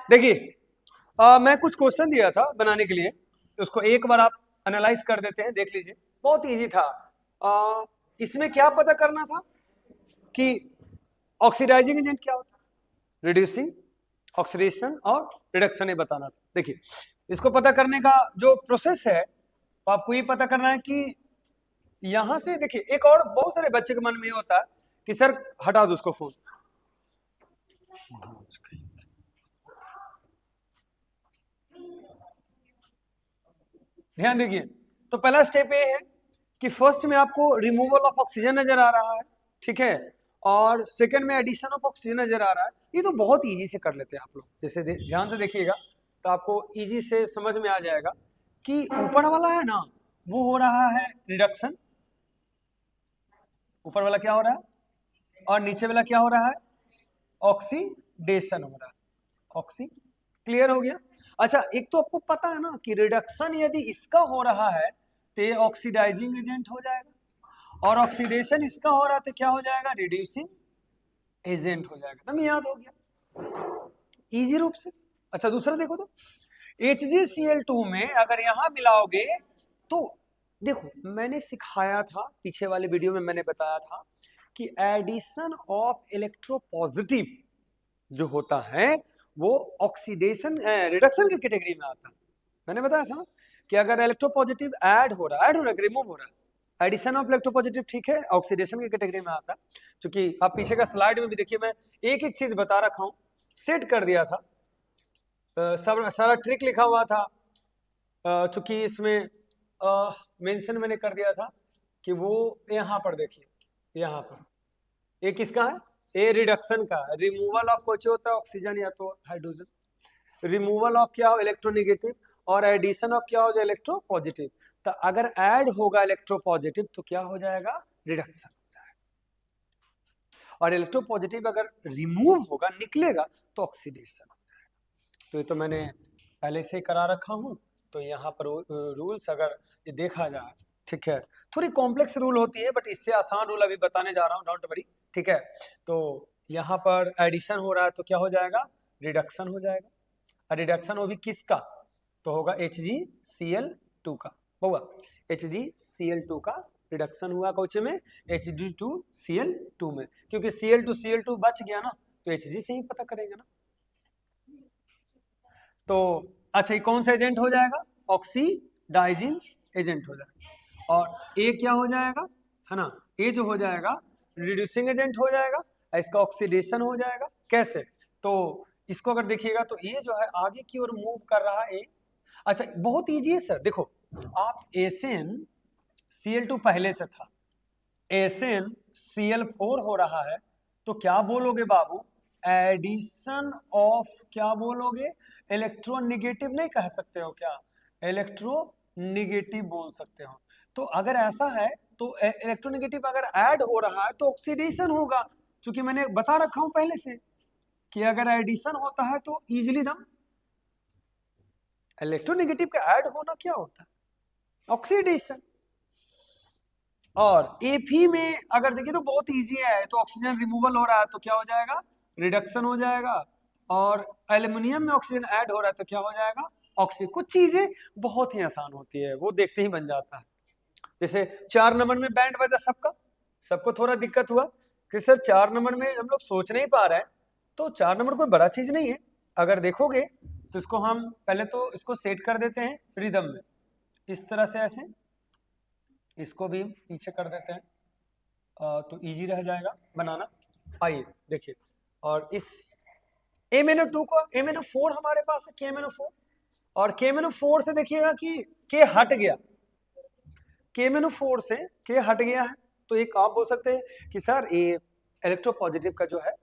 देखिए मैं कुछ क्वेश्चन दिया था बनाने के लिए, उसको एक बार आप एनालाइज कर देते हैं, देख लीजिए। बहुत इजी था। इसमें क्या पता करना था कि ऑक्सीडाइजिंग एजेंट क्या होता है, रिड्यूसिंग, ऑक्सीडेशन और रिडक्शन, ये बताना था। देखिए इसको पता करने का जो प्रोसेस है वो आपको ये पता करना है कि यहां से देखिए, एक और बहुत सारे बच्चे के मन में ये होता है कि सर हटा दो उसको फोन। ध्यान दीजिए, तो पहला स्टेप ये है कि फर्स्ट में आपको रिमूवल ऑफ ऑक्सीजन नजर आ रहा है, ठीक है, और सेकंड में एडिशन ऑफ ऑक्सीजन नजर आ रहा है। ये तो बहुत इजी से कर लेते हैं आप लोग, जैसे ध्यान से देखिएगा तो आपको इजी से समझ में आ जाएगा कि ऊपर वाला है ना, वो हो रहा है रिडक्शन, ऊपर वाला क्या हो रहा है, और नीचे वाला क्या हो रहा है, ऑक्सीडेशन हो रहा है। ऑक्सी क्लियर हो गया। अच्छा, एक तो आपको पता है ना कि रिडक्शन यदि इसका हो रहा है तो ये ऑक्सीडाइजिंग एजेंट हो जाएगा, और ऑक्सीडेशन इसका हो रहा है तो क्या हो जाएगा, रिड्यूसिंग एजेंट हो जाएगा। तुम याद हो गया इजी रूप से। अच्छा दूसरा देखो तो, HgCl2 में अगर यहां मिलाओगे तो देखो, मैंने सिखाया था पिछले वाले वीडियो में, मैंने बताया था कि एडिशन ऑफ इलेक्ट्रोपॉजिटिव जो होता है वो ऑक्सीडेशन रिडक्शन की कैटेगरी में आता है। मैंने बताया था ना कि अगर इलेक्ट्रोपॉजिटिव ऐड हो रहा है, रिमूव हो रहा है, एडिशन ऑफ इलेक्ट्रोपॉजिटिव ठीक है, ऑक्सीडेशन की कैटेगरी में आता है। क्योंकि आप पीछे का स्लाइड में भी देखिए, मैं एक एक चीज बता रखा हूं, सेट कर दिया था, सब सारा ट्रिक लिखा हुआ था। चूंकि इसमें मेंशन मैंने कर दिया था कि वो यहाँ पर देखिए, यहाँ पर ये किसका है, ए रिडक्शन का, रिमूवल ऑफ कुछ होता है ऑक्सीजन या तो हाइड्रोजन, रिमूवल ऑफ क्या हो इलेक्ट्रोनेगेटिव, और एडिशन ऑफ क्या हो जाए इलेक्ट्रोपॉजिटिव। तो अगर ऐड होगा इलेक्ट्रोपॉजिटिव तो क्या हो जाएगा, रिडक्शन हो जाएगा, और इलेक्ट्रोपॉजिटिव अगर रिमूव होगा, निकलेगा, तो ऑक्सीडेशन हो जाएगा। तो ये तो मैंने पहले से करा रखा हूं। तो यहाँ पर रूल्स अगर ये देखा जाए, ठीक है, थोड़ी कॉम्प्लेक्स रूल होती है बट इससे आसान रूल अभी बताने जा रहा हूँ, डोंट वरी, ठीक है। तो यहाँ पर एडिशन हो रहा है तो क्या हो जाएगा, रिडक्शन हो जाएगा, और रिडक्शन वो भी किसका, तो होगा HgCl2 का, होगा HgCl2 का रिडक्शन हुआ कौचे में, Hg2Cl2 में, क्योंकि Cl2 बच गया ना, तो Hg से ही पता करेंगे ना। तो अच्छा, ये कौन सा एजेंट हो जाएगा, ऑक्सीडाइजिंग एजेंट हो जाएगा, और ए क्या हो जाएगा, है ना, ए जो हो जाएगा रिड्यूसिंग एजेंट हो जाएगा, इसका ऑक्सीडेशन हो जाएगा। कैसे, तो इसको अगर देखिएगा तो ये जो है आगे की ओर मूव कर रहा है। अच्छा बहुत इजी है सर, देखो आप ACN Cl2 पहले से था, ACN Cl4 हो रहा है, तो क्या बोलोगे बाबू, एडिशन ऑफ क्या बोलोगे, इलेक्ट्रोनेगेटिव नहीं कह सकते हो क्या, इलेक्ट्रोनेगेटिव बोल सकते हो। तो अगर ऐसा है तो इलेक्ट्रोनेगेटिव अगर ऐड हो रहा है तो ऑक्सीडेशन होगा, क्योंकि मैंने बता रखा हूं पहले से कि अगर एडिशन होता है तो इजिली दम, इलेक्ट्रोनेगेटिव का ऐड होना क्या होता है, ऑक्सीडेशन। और AP में अगर देखिए तो बहुत इजी है, तो ऑक्सीजन रिमूवल हो रहा है तो क्या हो जाएगा, रिडक्शन हो जाएगा, और एल्युमिनियम में ऑक्सीजन ऐड हो रहा है तो क्या हो जाएगा, ऑक्सीजन। कुछ चीजें बहुत ही आसान होती है, वो देखते ही बन जाता है। जैसे 4 नंबर में बैंड बजा सबका, सबको थोड़ा दिक्कत हुआ कि सर 4 नंबर में हम लोग सोच नहीं पा रहे हैं, तो 4 नंबर कोई बड़ा चीज नहीं है। अगर देखोगे तो इसको हम पहले तो इसको सेट कर देते हैं रिदम में, इस तरह से ऐसे, इसको भी पीछे कर देते हैं, तो इजी रह जाएगा बनाना। आइए देखिए, और इस MnO2 को, MnO4 हमारे पास है, KMnO4, और KMnO4 से देखिएगा कि K हट गया, KMnO4 से K हट गया है, तो एक आप बोल सकते हैं कि सर ये इलेक्ट्रोपॉजिटिव का जो है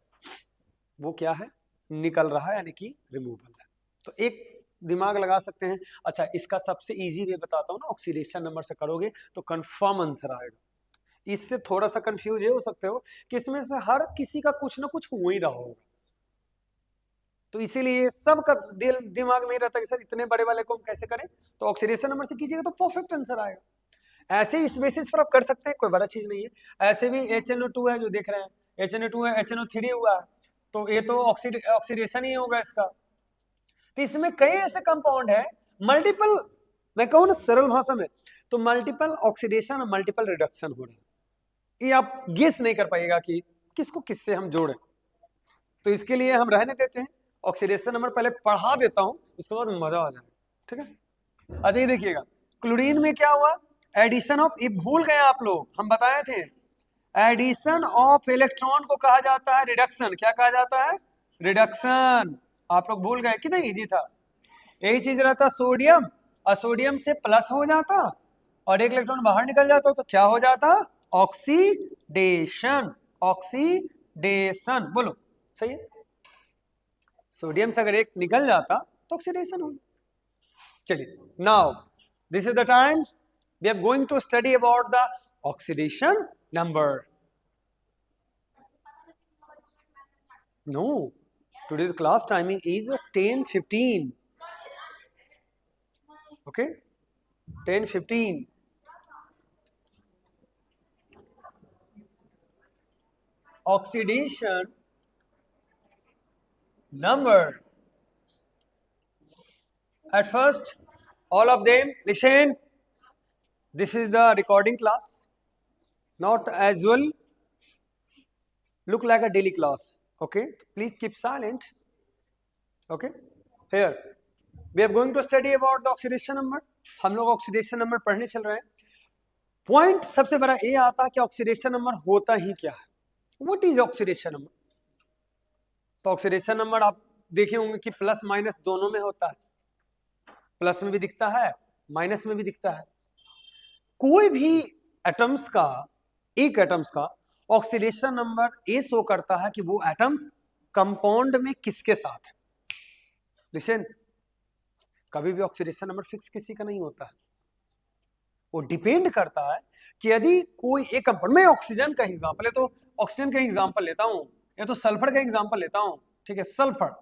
वो क्या है, निकल रहा है, यानी कि रिमूवल है। तो एक दिमाग लगा सकते हैं। अच्छा इसका सबसे इजी वे बताता हूँ ना, ऑक्सीडेशन नंबर से करोगे तो कंफर्म आंसर आएगा। इससे थोड़ा सा कंफ्यूज ये हो सकते हो कि इसमें से हर किसी का कुछ ना कुछ हो ही रहा होगा, तो इसीलिए सबका दिमाग में ही रहता है कि सर इतने बड़े वाले को हम कैसे करें, तो ऑक्सीडेशन नंबर से कीजिएगा तो परफेक्ट आंसर आएगा। ऐसे इस बेसिस पर आप कर सकते हैं, कोई बड़ा चीज नहीं है। ऐसे भी HNO2 है जो देख रहे हैं, HNO2 है, HNO3 हुआ, तो ये तो ऑक्सीडेशन ही होगा इसका, तो इसमें कई ऐसे कंपाउंड है, मल्टीपल, मैं कहूँ ना सरल भाषा में, तो मल्टीपल ऑक्सीडेशन और मल्टीपल रिडक्शन हो रहा है। ये आप गेस नहीं कर पाएगा कि किसको किससे हम जोड़े। तो इसके लिए हम रहने देते हैं, ऑक्सीडेशन नंबर पहले पढ़ा देता हूं, उसके बाद मजा आ जाए, ठीक है। अच्छा ये देखिएगा, क्लोरीन में क्या हुआ, एडिशन ऑफ, ये भूल गए आप लोग, हम बताए थे एडिशन ऑफ इलेक्ट्रॉन को कहा जाता है रिडक्शन। क्या कहा जाता है, रिडक्शन। आप लोग भूल गए, कितना इजी था। यही चीज रहता सोडियम, और सोडियम से प्लस हो जाता और एक इलेक्ट्रॉन बाहर निकल जाता, तो क्या हो जाता, ऑक्सीडेशन। ऑक्सीडेशन बोलो, सही है। सोडियम से अगर एक निकल जाता तो ऑक्सीडेशन हो। चलिए, now this is the time we are going to study about the oxidation number. No, today's class timing is 10:15. Okay, 10:15. Oxidation number. At first, all of them listen. This is the recording class, not as well look like a daily class. Okay, please keep silent. Okay, here we are going to study about the oxidation number. हम लोग oxidation number पढ़ने चल रहे हैं। Point सबसे बड़ा ये आता है कि ऑक्सीडेशन नंबर होता ही क्या है, व्हाट इज ऑक्सीडेशन नंबर। तो ऑक्सीडेशन नंबर आप देखे होंगे कि प्लस माइनस दोनों में होता है, प्लस में भी दिखता है, माइनस में भी दिखता है। कोई भी एटम्स का, एक एटम्स का ऑक्सीडेशन नंबर ये शो करता है कि वो एटम्स कंपाउंड में किसके साथ है। लिसन, कभी भी ऑक्सीडेशन नंबर फिक्स किसी का नहीं होता है, वो डिपेंड करता है कि यदि कोई एक कंपाउंड में, ऑक्सीजन का एग्जांपल है तो ऑक्सीजन का एग्जांपल लेता हूं, या तो सल्फर का एग्जांपल लेता हूं, ठीक है। सल्फर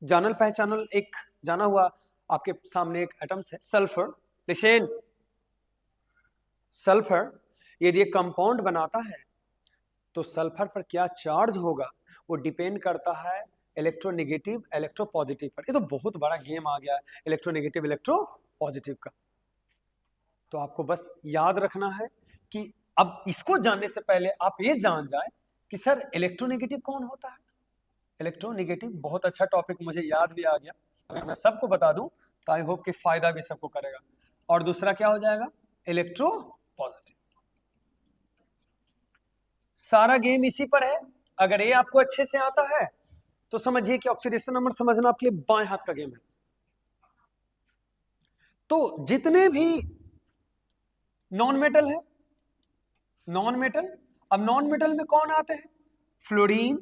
जानल पहचानल एक जाना हुआ आपके सामने एक एटम्स है सल्फर। लिसन, सल्फर यदि एक कंपाउंड बनाता है तो सल्फर पर क्या चार्ज होगा वो डिपेंड करता है इलेक्ट्रोनेगेटिव इलेक्ट्रोपॉजिटिव पर। ये तो बहुत बड़ा गेम आ गया है इलेक्ट्रोनेगेटिव इलेक्ट्रोपॉजिटिव का। तो आपको बस याद रखना है कि अब इसको जानने से पहले आप ये जान जाए कि सर इलेक्ट्रोनेगेटिव कौन होता है। इलेक्ट्रोनेगेटिव बहुत अच्छा टॉपिक, मुझे याद भी आ गया, अगर मैं सबको बता दूं तो आई होप कि फायदा भी सबको करेगा। और दूसरा क्या हो जाएगा, इलेक्ट्रो पॉजिटिव। सारा गेम इसी पर है। अगर ये आपको अच्छे से आता है तो समझिए कि ऑक्सीडेशन नंबर समझना आपके लिए बाएं हाथ का गेम है। तो जितने भी नॉन मेटल है, नॉन मेटल, अब नॉन मेटल में कौन आते हैं, फ्लोरीन,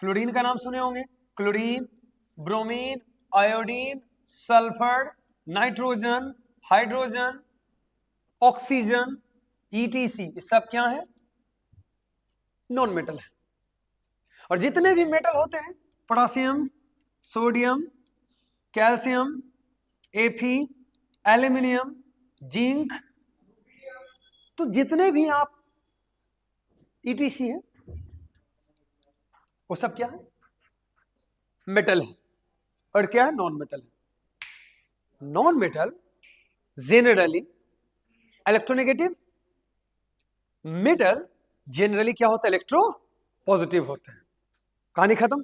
फ्लोरीन का नाम सुने होंगे, chlorine, bromine, iodine, sulphur, nitrogen, hydrogen, oxygen, etc, ये सब क्या है, नॉन मेटल है। और जितने भी मेटल होते हैं, पोटासियम, सोडियम, कैल्शियम, एफी, एल्यूमिनियम, जिंक, तो जितने भी आप ईटीसी है वो सब क्या है, मेटल है। और क्या है, नॉन मेटल है। Non metal generally electronegative, metal generally क्या होता है, इलेक्ट्रो पॉजिटिव होता है। कहानी खत्म।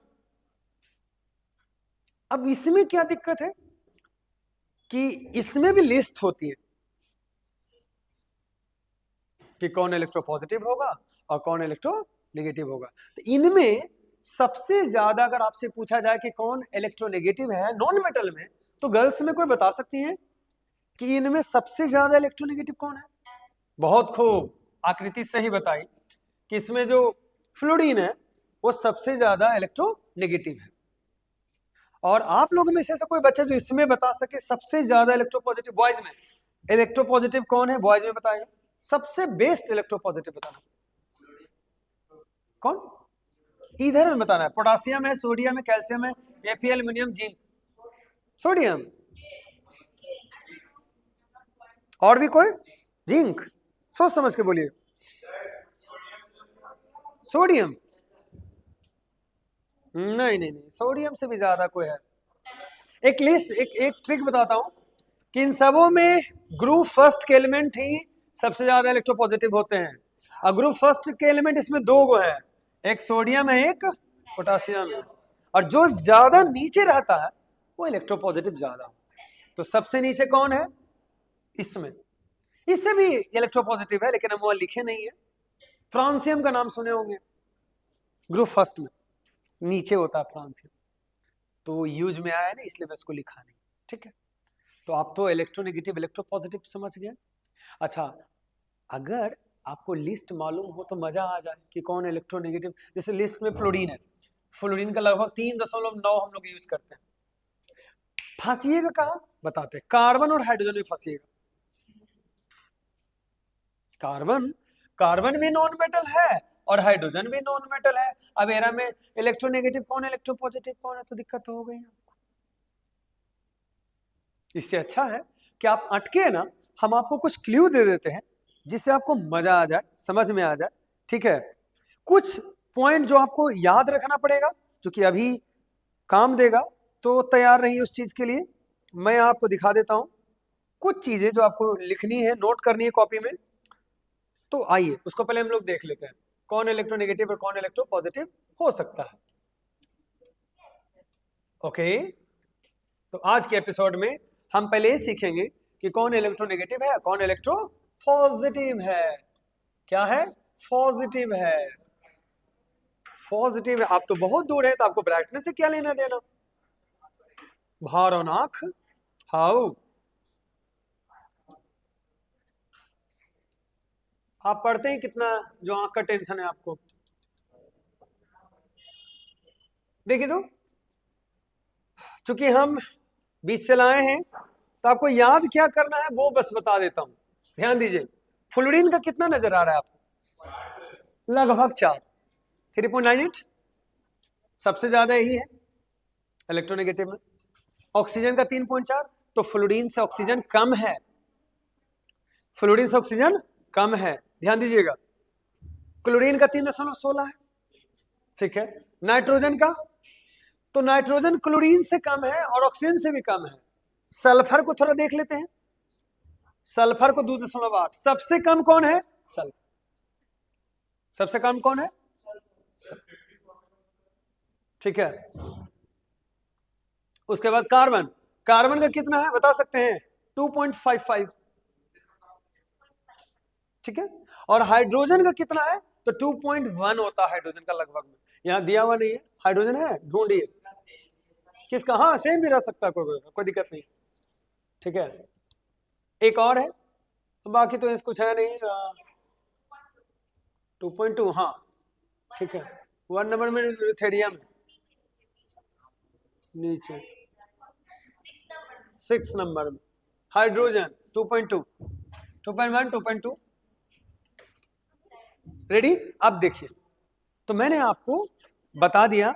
अब इसमें क्या दिक्कत है कि इसमें भी लिस्ट होती है कि कौन इलेक्ट्रो पॉजिटिव होगा और कौन इलेक्ट्रो नेगेटिव होगा। तो इनमें सबसे ज्यादा अगर आपसे पूछा जाए कि कौन इलेक्ट्रोनेगेटिव है नॉन मेटल में, तो गर्ल्स में कोई बता सकती हैं कि इनमें सबसे ज्यादा इलेक्ट्रोनेगेटिव कौन है। बहुत खूब, आकृति सही बताई कि इसमें जो फ्लोरीन है वो सबसे ज्यादा इलेक्ट्रोनेगेटिव है। और आप लोगों में से ऐसा कोई बच्चा जो इसमें बता सके सबसे ज्यादा इलेक्ट्रोपॉजिटिव बॉयज में, इलेक्ट्रोपॉजिटिव कौन है बॉयज में बताएगा, सबसे बेस्ट इलेक्ट्रोपॉजिटिव बताना कौन, इधर में बताना है। पोटासियम है, सोडियम है, कैल्शियम है, एफी, एल्यूमिनियम, जिंक, सोडियम, और भी कोई, जिंक, सोच समझ के बोलिए, सोडियम, नहीं नहीं नहीं, सोडियम से भी ज्यादा कोई है। एक लिस्ट, एक ट्रिक बताता हूं कि इन सबों में ग्रुप फर्स्ट के एलिमेंट ही सबसे ज्यादा इलेक्ट्रोपॉजिटिव होते हैं। और ग्रुप फर्स्ट के एलिमेंट इसमें दो गो है, एक सोडियम है, एक पोटासियम है। और जो ज्यादा नीचे रहता है वो इलेक्ट्रोपॉजिटिव ज्यादा होता है। तो सबसे नीचे कौन है इसमें? इससे भी इलेक्ट्रोपॉजिटिव है लेकिन हम वहां लिखे नहीं है। फ्रांसियम का नाम सुने होंगे, ग्रुप फर्स्ट में नीचे होता है फ्रांसियम, तो यूज में आया है ना, इसलिए मैं इसको लिखा नहीं। ठीक है, तो आप तो इलेक्ट्रोनेगेटिव इलेक्ट्रोपॉजिटिव समझ गए। अच्छा, अगर आपको लिस्ट मालूम हो तो मजा आ जाए कि कौन इलेक्ट्रोनेगेटिव। जैसे लिस्ट में फ्लोरीन है, फ्लोरीन का लगभग 3.9 हम लोग यूज करते हैं। फंसिएगा कहाँ बताते हैं, कार्बन और हाइड्रोजन में फंसिएगा। कार्बन भी नॉन मेटल है और हाइड्रोजन भी नॉन मेटल है। अब एरा में इलेक्ट्रोनेगेटिव कौन इलेक्ट्रोपॉजिटिव कौन है, तो दिक्कत हो गई। इससे अच्छा है कि आप अटके ना, हम आपको कुछ क्ल्यू दे देते हैं जिससे आपको मजा आ जाए, समझ में आ जाए। ठीक है, कुछ पॉइंट जो आपको याद रखना पड़ेगा जो कि अभी काम देगा, तो तैयार रहिए उस चीज के लिए। मैं आपको दिखा देता हूं कुछ चीजें जो आपको लिखनी है, नोट करनी है कॉपी में। तो आइए उसको पहले हम लोग देख लेते हैं, कौन इलेक्ट्रोनेगेटिव और कौन इलेक्ट्रोपॉजिटिव हो सकता है। ओके, तो आज के एपिसोड में हम पहले ये सीखेंगे कि कौन इलेक्ट्रोनेगेटिव है, कौन इलेक्ट्रोपॉजिटिव है। क्या है? पॉजिटिव है। पॉजिटिव है। आप तो बहुत दूर है, तो आपको ब्राइटनेस से क्या लेना देना। भार ऑन आंख, हाउ आप पढ़ते हैं कितना, जो आंख का टेंशन है आपको। देखिए तो, चूंकि हम बीच से लाए हैं तो आपको याद क्या करना है वो बस बता देता हूं। ध्यान दीजिए, फ्लोरीन का कितना नजर आ रहा है आपको? लगभग 4, 3.98 सबसे ज्यादा यही है इलेक्ट्रोनेगेटिव में। ऑक्सीजन का 3.4, तो फ्लोरीन से ऑक्सीजन कम है, फ्लोरीन से ऑक्सीजन कम है। ध्यान दीजिएगा, क्लोरीन का 3.16 है। ठीक है, नाइट्रोजन का, तो नाइट्रोजन क्लोरीन से कम है और ऑक्सीजन से भी कम है। सल्फर को थोड़ा देख लेते हैं, सल्फर को 2.8। सबसे कम कौन है? सल्फर। सबसे कम कौन है? ठीक है, उसके बाद कार्बन, कार्बन का कितना है बता सकते हैं? 2.55। ठीक है, और हाइड्रोजन का कितना है? तो 2.1 होता है हाइड्रोजन का लगभग में। यहां दिया हुआ नहीं है, हाइड्रोजन है, ढूंढिए किसका। हाँ, सेम भी रह सकता है, कोई दिक्कत नहीं। ठीक है, एक और है, बाकी तो इस कुछ है नहीं। 2.2, हाँ ठीक है। 1 नंबर में ल्यूथेरियम नीचे, 6 नंबर में हाइड्रोजन 2.2, 2.1, 2.2। रेडी? अब देखिए, तो मैंने आपको बता दिया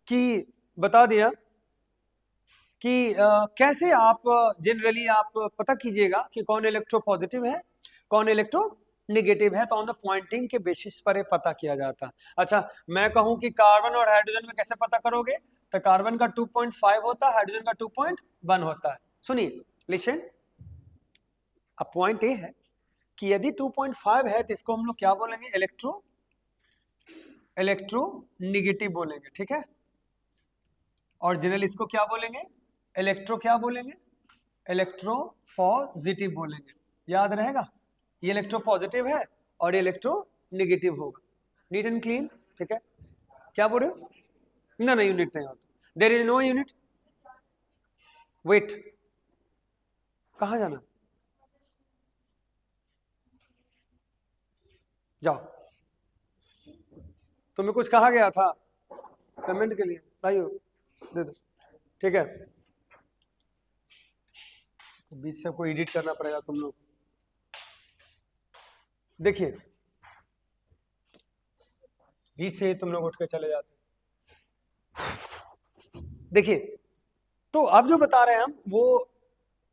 कि कैसे आप जनरली आप पता कीजिएगा कि कौन इलेक्ट्रोपॉजिटिव है, कौन इलेक्ट्रोनेगेटिव है। तो ऑन द पॉइंटिंग के बेसिस पर पता किया जाता है। अच्छा, मैं कहूं कि कार्बन और हाइड्रोजन में कैसे पता करोगे, तो कार्बन का 2.5 होता है, हाइड्रोजन का 2.1 होता है। सुनिए, लिसन, अब पॉइंट ये है कि यदि 2.5 है तो इसको हम लोग क्या बोलेंगे? इलेक्ट्रोनेगेटिव बोलेंगे। ठीक है, और जनरल इसको क्या बोलेंगे? क्या बोलेंगे? इलेक्ट्रोपॉजिटिव बोलेंगे। याद रहेगा, ये इलेक्ट्रोपॉजिटिव है और ये इलेक्ट्रोनेगेटिव होगा। Neat and clean. ठीक है, क्या बोल रहे हो? ना यूनिट नहीं होता, there is no unit. Wait, कहाँ जाना? जाओ, तुम्हें कुछ कहा गया था पेमेंट के लिए, भाइयों दे दो। ठीक है, बीच से कोई एडिट करना पड़ेगा तुम लोग। देखिए, बीच से तुम लोग उठ के चले जाते। देखिए, तो अब जो बता रहे हैं हम वो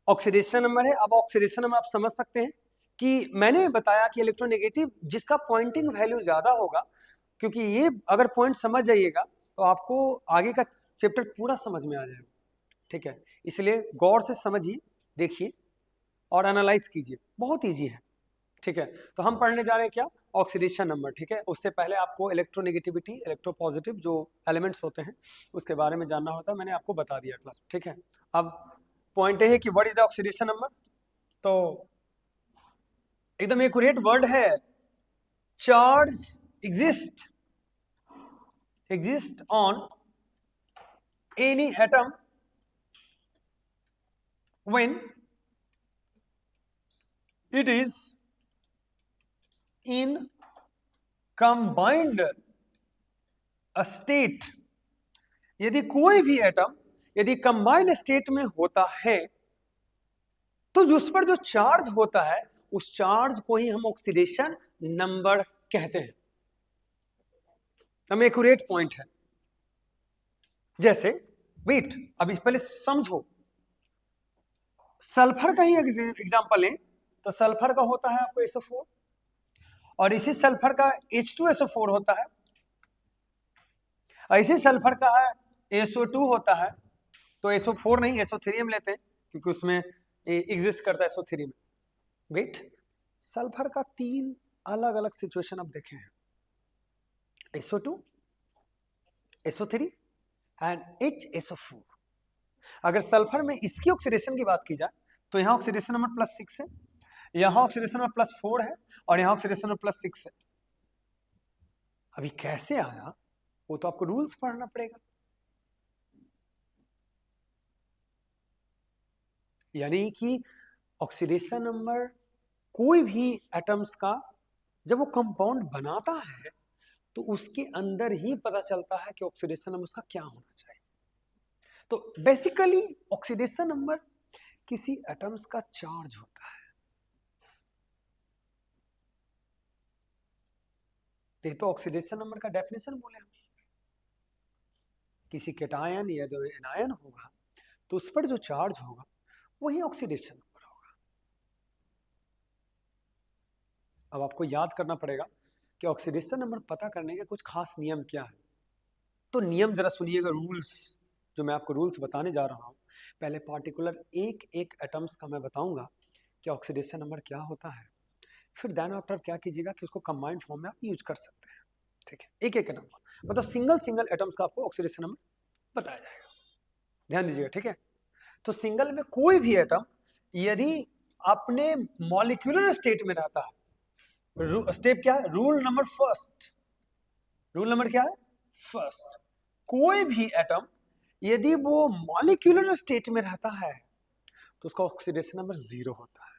ऑक्सीडेशन नंबर है। अब ऑक्सीडेशन नंबर आप समझ सकते हैं कि मैंने बताया कि इलेक्ट्रोनेगेटिव जिसका पॉइंटिंग वैल्यू ज्यादा होगा, क्योंकि ये अगर पॉइंट समझ जाइएगा तो आपको आगे का चैप्टर पूरा समझ में आ जाएगा, ठीक है। इसलिए गौर से समझिए, देखिए और एनालाइज कीजिए, बहुत इजी है, ठीक है। तो हम पढ़ने जा रहे हैं क्या, ऑक्सीडेशन नंबर, ठीक है। उससे पहले आपको इलेक्ट्रोनेगेटिविटी, इलेक्ट्रोपॉजिटिव जो एलिमेंट्स होते हैं उसके बारे में जानना होता है, मैंने आपको बता दिया क्लास, ठीक है। अब पॉइंट है कि what is the oxidation number, तो एकदम एक्यूरेट वर्ड है, charge exist on any atom when it is in combined state। यदि कोई भी एटम यदि कंबाइंड स्टेट में होता है तो उस पर जो चार्ज होता है उस चार्ज को ही हम ऑक्सीडेशन नंबर कहते हैं। हम एक्यूरेट पॉइंट है। जैसे वेट, अब इस पहले समझो, सल्फर का ही एग्जांपल लें तो सल्फर का होता है आपको SO4 और इसी सल्फर का H2SO4 होता है, इसी सल्फर का है SO2 होता है। तो SO4 नहीं SO3 हम लेते हैं क्योंकि उसमें एग्जिस्ट करता है SO3 में। वेट, सल्फर का 3 अलग अलग सिचुएशन आप देखे हैं, SO2, SO3 एंड HSO4। अगर सल्फर में इसकी ऑक्सीडेशन की बात की जाए तो यहाँ ऑक्सीडेशन नंबर +6 है, यहाँ ऑक्सीडेशन नंबर +4 है और यहाँ ऑक्सीडेशन नंबर +6 है। अभी कैसे आया वो तो आपको रूल्स पढ़ना पड़ेगा। यानी कि ऑक्सीडेशन नंबर कोई भी एटम्स का जब वो कंपाउंड बनाता है तो उसके अंदर ही पता चलता है कि ऑक्सीडेशन नंबर उसका क्या होना चाहिए। तो बेसिकली ऑक्सीडेशन नंबर किसी एटम्स का चार्ज होता है। तो ऑक्सीडेशन नंबर का डेफिनेशन बोले हम, किसी केटायन या जो एनायन होगा तो उस पर जो चार्ज होगा वही ऑक्सीडेशन नंबर होगा। अब आपको याद करना पड़ेगा कि ऑक्सीडेशन नंबर पता करने के कुछ खास नियम क्या है। तो नियम जरा सुनिएगा, रूल्स जो मैं आपको रूल्स बताने जा रहा हूं। पहले पार्टिकुलर एक एक एटम्स का मैं बताऊंगा कि ऑक्सीडेशन नंबर क्या होता है, फिर देन आफ्टर क्या कीजिएगा कि उसको कंबाइंड फॉर्म में आप यूज कर सकते हैं, ठीक है। एक एक एटम मतलब सिंगल एटम्स का आपको ऑक्सीडेशन नंबर बताया जाएगा, ध्यान दीजिएगा, ठीक है। तो सिंगल में कोई भी एटम यदि अपने मॉलिक्यूलर स्टेट में रहता है, स्टेप क्या है, rule number first, rule number क्या है, फर्स्ट, कोई भी एटम यदि वो मॉलिक्यूलर स्टेट में रहता है तो उसका ऑक्सीडेशन नंबर 0 होता है।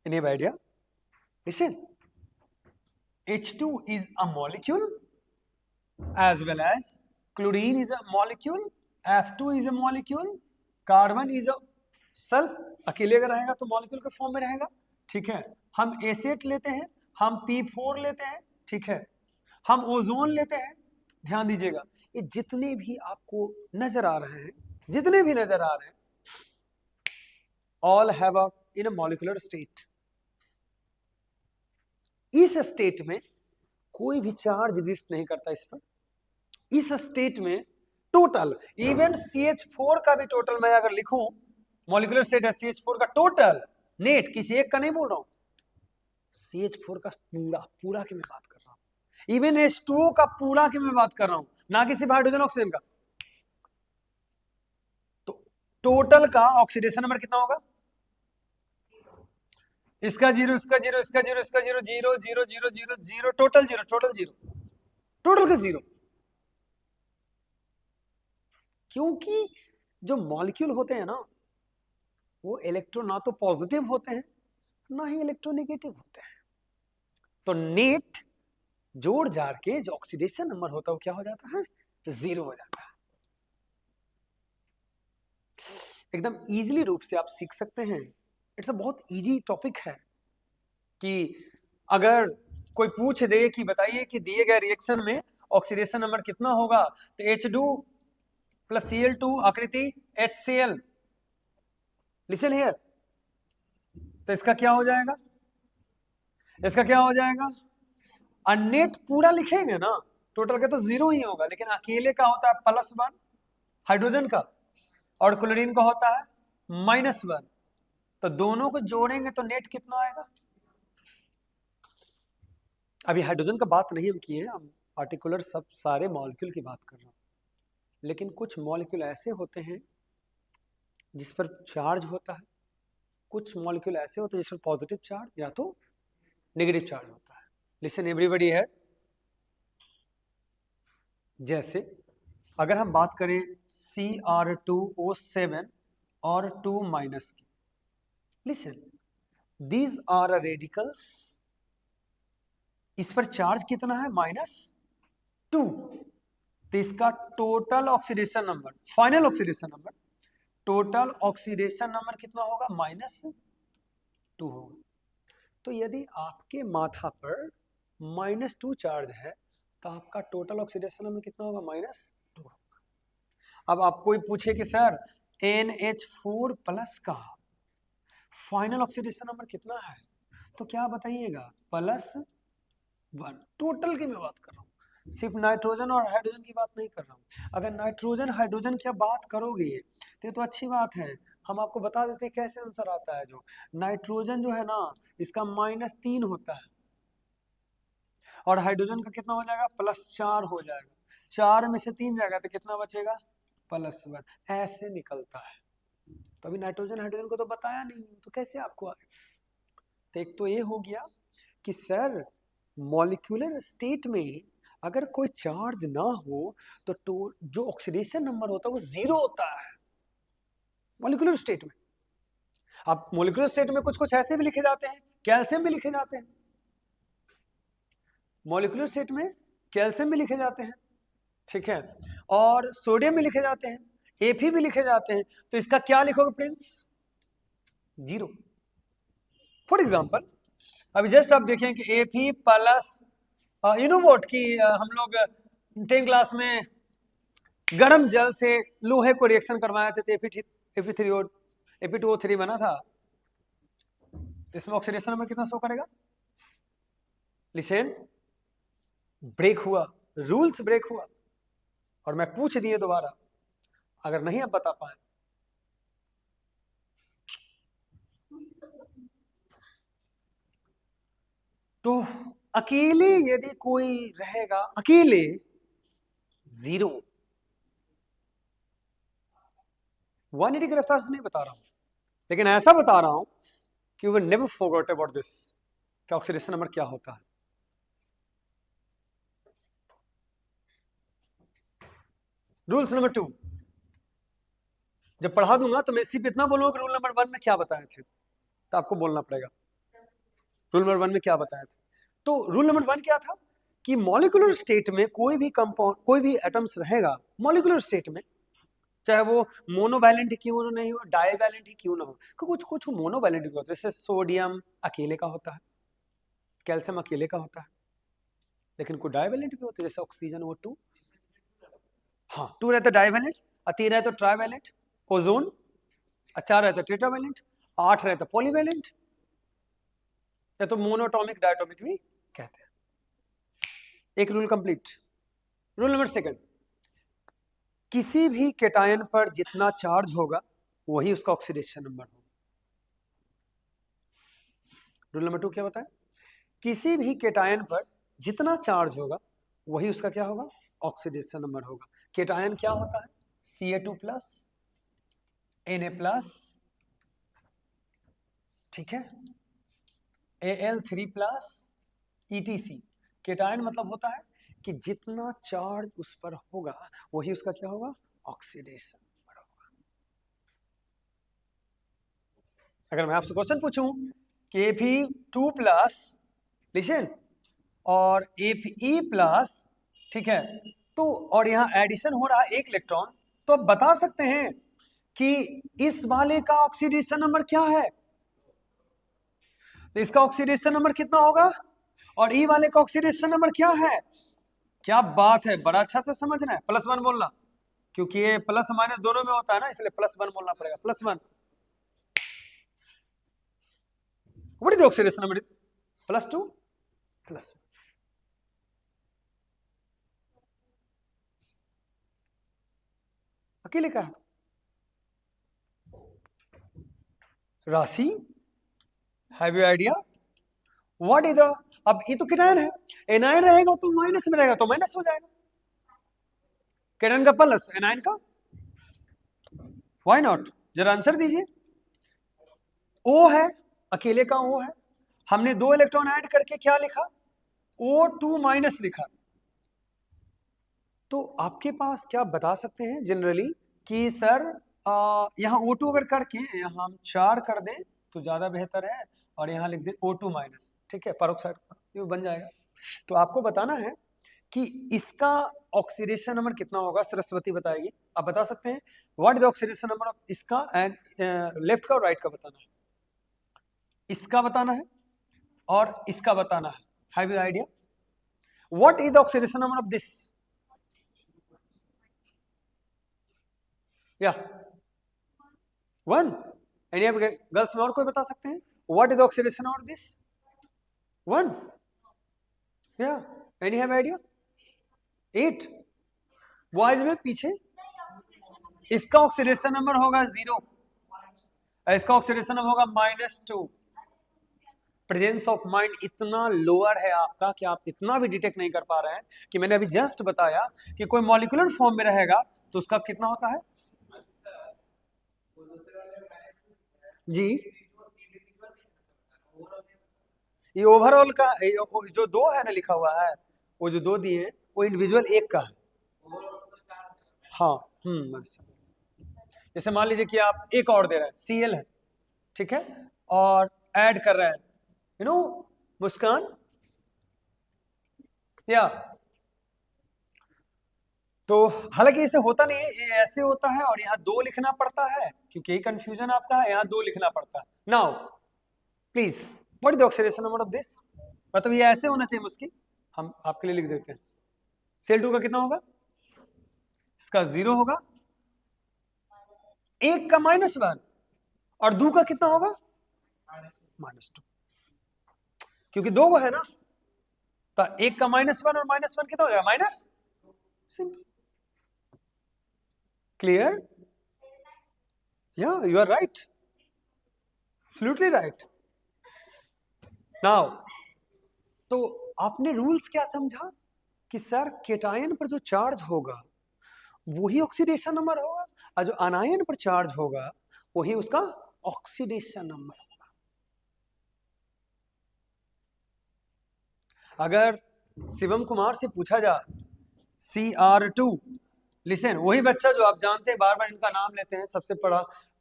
Any idea? Listen, H2 is a molecule as well as chlorine is a molecule, F2 is a molecule, carbon is a self, अकेले अगर रहेगा तो मॉलिक्यूल के फॉर्म में रहेगा, ठीक है। हम एसेट लेते हैं, हम P4 लेते हैं, ठीक है, हम ओजोन लेते हैं। ध्यान दीजिएगा, ये जितने भी आपको नजर आ रहे हैं, जितने भी नजर आ रहे हैं, all have a in a molecular state. इस स्टेट में कोई भी चार्ज एग्जिस्ट नहीं करता इस पर। इस स्टेट में टोटल, इवन CH4 का भी टोटल मैं अगर लिखूं, मॉलिक्यूलर स्टेट है CH4 का टोटल नेट, किसी एक का नहीं बोल रहा हूं, CH4 का पूरा की मैं बात कर रहा हूं, इवन H2O का पूरा की मैं बात कर रहा हूं, ना कि सिर्फ हाइड्रोजन ऑक्सीजन का। तो टोटल का ऑक्सीडेशन नंबर कितना होगा, इसका 0, इसका 0, इसका 0, इसका 0, 0 0 0 0 0, टोटल 0, टोटल 0, टोटल का 0। क्योंकि जो मॉलिक्यूल होते हैं ना वो इलेक्ट्रॉन ना तो पॉजिटिव होते हैं ना ही इलेक्ट्रोनेगेटिव होते हैं। तो नेट जोड़ जाड़ के जो ऑक्सीडेशन नंबर होता है वो क्या हो जाता है, 0 हो जाता है। एकदम इजीली रूप से आप सीख सकते हैं। इट्स अ बहुत इजी टॉपिक है कि अगर कोई पूछ दे कि बताइए कि दिए गए रिएक्शन में ऑक्सीडेशन नंबर कितना होगा, तो H2 + Cl2 आकृति HCl, लिसन हियर, तो इसका क्या हो जाएगा, इसका क्या हो जाएगा, नेट पूरा लिखेंगे ना टोटल का तो 0 ही होगा, लेकिन अकेले का होता है +1 हाइड्रोजन का, और क्लोरीन का होता है -1। तो दोनों को जोड़ेंगे तो नेट कितना आएगा? अभी हाइड्रोजन का बात नहीं हम किए हैं, हम पार्टिकुलर सब सारे मॉलिक्यूल की बात कर रहे हैं। लेकिन कुछ मॉलिक्यूल ऐसे होते हैं जिस पर चार्ज होता है, कुछ मॉलिक्यूल ऐसे होते हैं जिस पर पॉजिटिव चार्ज या तो नेगेटिव चार्ज होता है। लिसन एवरीबॉडी है, जैसे अगर हम बात करें Cr2O7 और 2- की, लिसन दीज आर रेडिकल्स, इस पर चार्ज कितना है? -2। तो इसका total oxidation number, final oxidation number, total oxidation number कितना होगा? -2 होगा। तो यदि आपके माथा पर -2 चार्ज है तो आपका टोटल ऑक्सीडेशन नंबर कितना होगा? -2 होगा। अब आप कोई पूछे कि सर NH4+ का फाइनल ऑक्सीडेशन नंबर कितना है, तो क्या बताइएगा? +1। टोटल की मैं बात कर रहा हूँ, सिर्फ नाइट्रोजन और हाइड्रोजन की बात नहीं कर रहा हूँ। अगर नाइट्रोजन हाइड्रोजन की बात करोगे तो अच्छी बात है, हम आपको बता देते हैं कैसे आंसर आता है। जो नाइट्रोजन जो है ना, इसका -3 होता है, और हाइड्रोजन का कितना हो जाएगा? +4 हो जाएगा। 4 में से 3 जाएगा तो कितना बचेगा? +1। ऐसे निकलता है। तो अभी नाइट्रोजन हाइड्रोजन को तो बताया नहीं, तो कैसे आपको आएगा? तो एक तो ये हो गया कि सर मॉलिक्यूलर स्टेट में अगर कोई चार्ज ना हो तो जो ऑक्सीडेशन नंबर होता है वो 0 होता है मॉलिक्यूलर स्टेट में। अब मॉलिक्यूलर स्टेट में कुछ कुछ ऐसे भी लिखे जाते हैं, कैल्शियम भी लिखे जाते हैं, मॉलिक्यूलर स्टेट में कैल्शियम भी लिखे जाते हैं, ठीक है, और सोडियम भी लिखे जाते हैं, Fe भी लिखे जाते हैं। तो इसका क्या लिखोगे प्रिंस? 0। फॉर एग्जाम्पल अभी जस्ट आप देखें कि Fe प्लस इनोवोट की हम लोग 10 क्लास में गर्म जल से लोहे को रिएक्शन करवाए थे, तो Fe2O3 बना था। इसमें ऑक्सीडेशन नंबर कितना शो करेगा? लिसन, ब्रेक हुआ, रूल्स ब्रेक हुआ, और मैं पूछ दिए दोबारा, अगर नहीं आप बता पाए तो अकेले यदि कोई रहेगा, अकेले 0, 180 की रफ्तार से नहीं बता रहा हूं, लेकिन ऐसा बता रहा हूं कि we never forgot about this, कि ऑक्सीडेशन नंबर क्या होता है। रूल्स नंबर 2 जब पढ़ा दूंगा तो मैं सिर्फ इतना बोलूंगा कि रूल नंबर 1 में क्या बताए थे, तो आपको बोलना पड़ेगा रूल नंबर 1 में क्या बताया था। तो रूल नंबर 1 क्या था कि मॉलिक्यूलर स्टेट में कोई भी कंपाउंड, कोई भी एटम्स रहेगा मॉलिक्यूलर स्टेट में, चाहे वो मोनोवैलेंट क्यों ना नहीं हो, डाइवैलेंट ही क्यों ना हो, कुछ कुछ मोनोवैलेंट भी होता है, जैसे सोडियम अकेले का होता है, कैल्शियम अकेले का होता है, लेकिन कोई डाइवैलेंट भी होते हैं, जैसे ऑक्सीजन वो 2, हाँ 2 रहता है डाइवैलेंट, 3 रहता है ट्राइवैलेंट, ओजोन 4 रहता है टेट्रावैलेंट, 8 रहता है पॉलीवैलेंट, या तो मोनोटॉमिक डायटोमिक भी कहते हैं। एक रूल कंप्लीट। रूल नंबर 2, किसी भी केटायन पर जितना चार्ज होगा वही उसका ऑक्सीडेशन नंबर होगा। रूल नंबर 2 क्या बताए? किसी भी केटायन पर जितना चार्ज होगा वही उसका क्या होगा? ऑक्सीडेशन नंबर होगा। केटायन क्या होता है? Ca2+, Na+, ठीक है, Al3+, etc। केटायन मतलब होता है कि जितना चार्ज उस पर होगा वही उसका क्या होगा? ऑक्सीडेशन नंबर होगा। अगर मैं आपसे क्वेश्चन पूछूं कि Fe2+, लिसन, और Fe+, ठीक है, तो और यहाँ एडिशन हो रहा है 1 इलेक्ट्रॉन, तो आप बता सकते हैं कि इस वाले का ऑक्सीडेशन नंबर क्या है? तो इसका ऑक्सीडेशन नंबर कितना होगा? और ई वाले का ऑक्सीडेशन नंबर क्या है? क्या बात है, बड़ा अच्छा से समझना है, +1 बोलना, क्योंकि ये प्लस माइनस दोनों में होता है ना, इसलिए +1 बोलना पड़ेगा। +1 what is the oxidation number? +2 +1। अकेले का है। राशि, have you idea what is the, अब ये तो केटायन है, एनायन रहेगा तो माइनस में रहेगा तो माइनस हो जाएगा, केटायन का प्लस एनायन का, व्हाई नॉट, जरा आंसर दीजिए। ओ है, अकेले का ओ है, हमने 2 इलेक्ट्रॉन ऐड करके क्या लिखा, O2 माइनस लिखा। तो आपके पास क्या बता सकते हैं जनरली कि सर यहाँ O2 अगर करके यहाँ हम 4 कर दें तो ज्यादा बेहतर है, और यहाँ लिख दें O2 माइनस, ठीक है, परोक्साइड ये बन जाएगा। तो आपको बताना है कि इसका ऑक्सीडेशन नंबर कितना होगा, सरस्वती बताएगी। आप बता सकते हैं what is the oxidation number of इसका, एंड लेफ्ट का और राइट का बताना है, इसका बताना है और इसका बताना है। Have you idea what is the oxidation number of this? या 1, एनी ऑफ गर्ल्स में और कोई बता सकते हैं what is the oxidation number of this? 1, या एनी हैव आइडिया? 8, बॉयज में पीछे, इसका ऑक्सीडेशन नंबर होगा 0, इसका ऑक्सीडेशन नंबर होगा -2। प्रेजेंस ऑफ माइंड इतना लोअर है आपका कि आप इतना भी डिटेक्ट नहीं कर पा रहे हैं कि मैंने अभी जस्ट बताया कि कोई मॉलिक्यूलर फॉर्म में रहेगा तो उसका कितना होता है जी। ये ओवरऑल का जो 2 है ना लिखा हुआ है, वो जो 2 दिए हैं वो इंडिविजुअल एक का है। हाँ, जैसे मान लीजिए कि आप एक और दे रहे हैं, Cl है, ठीक है, और ऐड कर रहे हैं, यू नो मुस्कान, या तो हालांकि इसे होता नहीं है, ये ऐसे होता है और यहाँ 2 लिखना पड़ता है क्योंकि ये कंफ्यूजन आपका है, यहाँ 2 लिखना पड़ता है। Now please what is the oxidation number of this, मतलब ये ऐसे होना चाहिए मुस्की, हम आपके लिए लिख देते हैं। Cl2 का कितना होगा, इसका 0 होगा, 1 का -1 और 2 का कितना होगा -2, क्योंकि 2 है ना, तो 1 का -1 और -1 कितना हो जाएगा माइनस, सिंपल, क्लियर, या you are right, absolutely right. Now तो आपने रूल्स क्या समझा कि सर केटायन पर जो चार्ज होगा वही ऑक्सीडेशन नंबर होगा, और जो अनायन पर चार्ज होगा वही उसका ऑक्सीडेशन नंबर होगा। अगर शिवम कुमार से पूछा जाए Cr2, लिसन, वही बच्चा जो आप जानते हैं बार बार इनका नाम लेते हैं, सबसे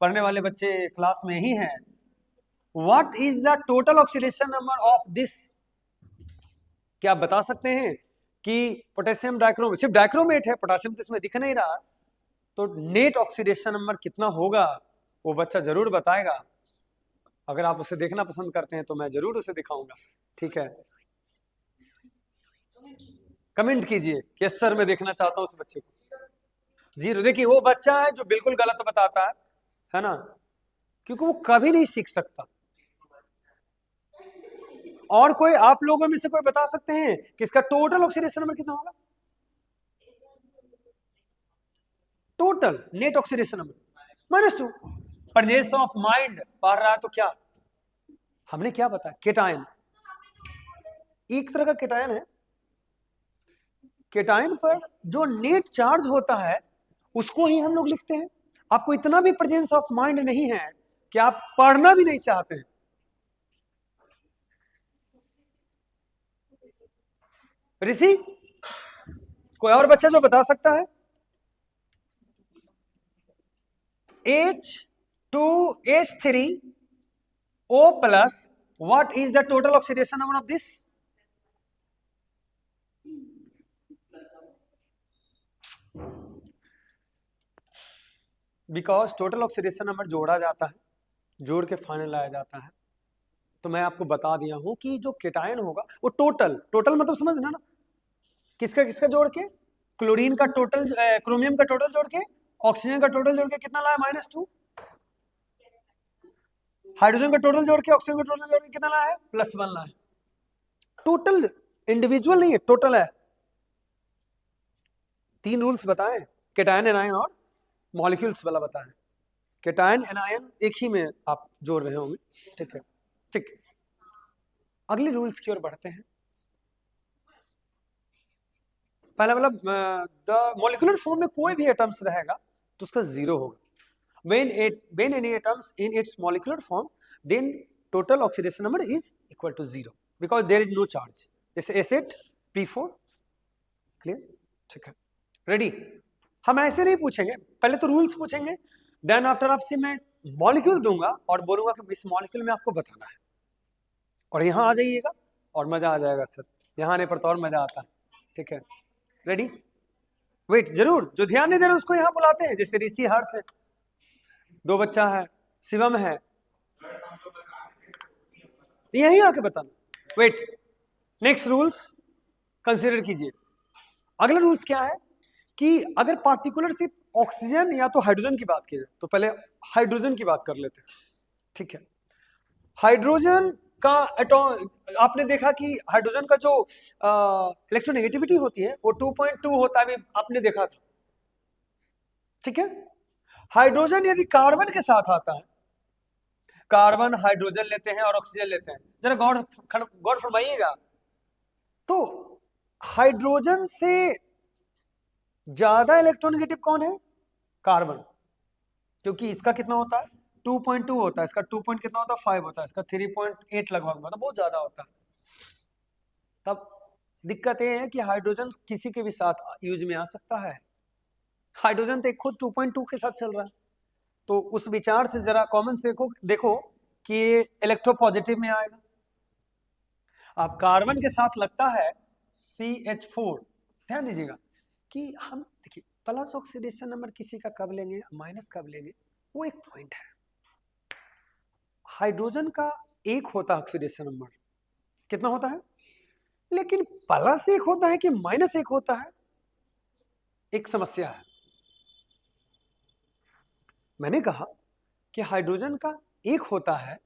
पढ़ने वाले बच्चे क्लास में ही हैं, what is the total oxidation number of this? क्या आप बता सकते हैं कि पोटेशियम डाइक्रोमेट, सिर्फ डाइक्रोमेट है, पोटेशियम तो इसमें दिख नहीं रहा, तो नेट ऑक्सीडेशन नंबर कितना होगा वो बच्चा जरूर बताएगा। अगर आप उसे देखना पसंद करते हैं तो मैं जरूर उसे दिखाऊंगा, ठीक है, कमेंट कीजिए कि यस सर मैं देखना चाहता हूं उस बच्चे को। 0, देखिए वो बच्चा है जो बिल्कुल गलत बताता है ना, क्योंकि वो कभी नहीं सीख सकता। और कोई आप लोगों में से कोई बता सकते हैं कि इसका टोटल ऑक्सीडेशन नंबर कितना होगा? Total net oxidation number -2। Presence of mind पढ़ रहा है तो क्या हमने क्या बताया, केटायन एक तरह का केटायन है, केटायन पर जो नेट चार्ज होता है उसको ही हम लोग लिखते हैं। आपको इतना भी प्रेजेंस ऑफ माइंड नहीं है कि आप पढ़ना भी नहीं चाहते हैं। ऋषि, कोई और बच्चा जो बता सकता है? H2H3O+, what is the total oxidation number of this? Because total oxidation number जोड़ा जाता है, जोड़ के फाइनल लाया जाता है। तो मैं आपको बता दिया हूं कि जो केटायन होगा वो टोटल मतलब समझना ना, किसका किसका जोड़ के, क्लोरीन का टोटल, क्रोमियम का टोटल जोड़ के, ऑक्सीजन का टोटल जोड़ के कितना लाया -2, हाइड्रोजन का टोटल जोड़ के ऑक्सीजन का टोटल जोड़ के कितना लाया है +1 लाया। टोटल इंडिविजुअल नहीं है, टोटल है। 3 रूल्स बताएं, केटायन, एनायन और मॉलिक्यूल्स वाला बताएं। केटायन एनायन एक ही में आप जोड़ रहे होंगे, ठीक है, ठीक। अगले रूल्स की ओर बढ़ते हैं। पहला मतलब द मॉलिक्यूलर फॉर्म में कोई भी एटम्स रहेगा तो उसका जीरो होगा। when any atoms in its molecular form, then total oxidation number is equal to 0 because there is no charge. जैसे एसिड P4, क्लियर, ठीक है, रेडी। हम ऐसे नहीं पूछेंगे, पहले तो रूल्स पूछेंगे, देन आफ्टर आपसे मैं मॉलिक्यूल दूंगा और बोलूंगा कि इस मॉलिक्यूल में आपको बताना है, और यहाँ आ जाइएगा और मजा आ जाएगा सर, यहाँ आने पर तो और मजा आता है, ठीक है, रेडी। वेट, जरूर, जो ध्यान नहीं दे रहे उसको यहाँ बुलाते हैं, जैसे ऋषि हर्ष है, 2 बच्चा है, शिवम है, यही आके बताना। वेट, नेक्स्ट रूल्स कंसीडर कीजिए। अगला रूल्स क्या है कि अगर पार्टिकुलर सिर्फ ऑक्सीजन या तो हाइड्रोजन की बात की जाए, तो पहले हाइड्रोजन की बात कर लेते हैं, ठीक है। हाइड्रोजन का एटॉम, आपने देखा कि हाइड्रोजन का जो इलेक्ट्रोनेगेटिविटी होती है वो 2.2 होता है, आपने देखा था, ठीक है। हाइड्रोजन यदि कार्बन के साथ आता है, कार्बन हाइड्रोजन लेते हैं और ऑक्सीजन लेते हैं, जरा गौर फरमाइएगा, तो हाइड्रोजन से ज्यादा इलेक्ट्रोनेगेटिव कौन है? कार्बन, क्योंकि इसका कितना होता है 2.2 होता है, इसका 2 पॉइंट कितना होता है 5 होता है, इसका 3.8 लगभग होता है, बहुत ज्यादा होता है। तब दिक्कत ये है कि हाइड्रोजन किसी के भी साथ यूज में आ सकता है, हाइड्रोजन तो खुद 2.2 के साथ चल रहा है, तो उस विचार से जरा कॉमन से देखो कि इलेक्ट्रोपॉजिटिव में आएगा। अब कार्बन के साथ लगता है CH4, ध्यान दीजिएगा कि हम देखिए प्लस ऑक्सीडेशन नंबर किसी का कब लेंगे, माइनस कब लेंगे, वो एक पॉइंट है। हाइड्रोजन का 1 होता है ऑक्सीडेशन नंबर, कितना होता है, लेकिन प्लस 1 होता है कि माइनस 1 होता है, एक समस्या है। मैंने कहा कि हाइड्रोजन का 1 होता है,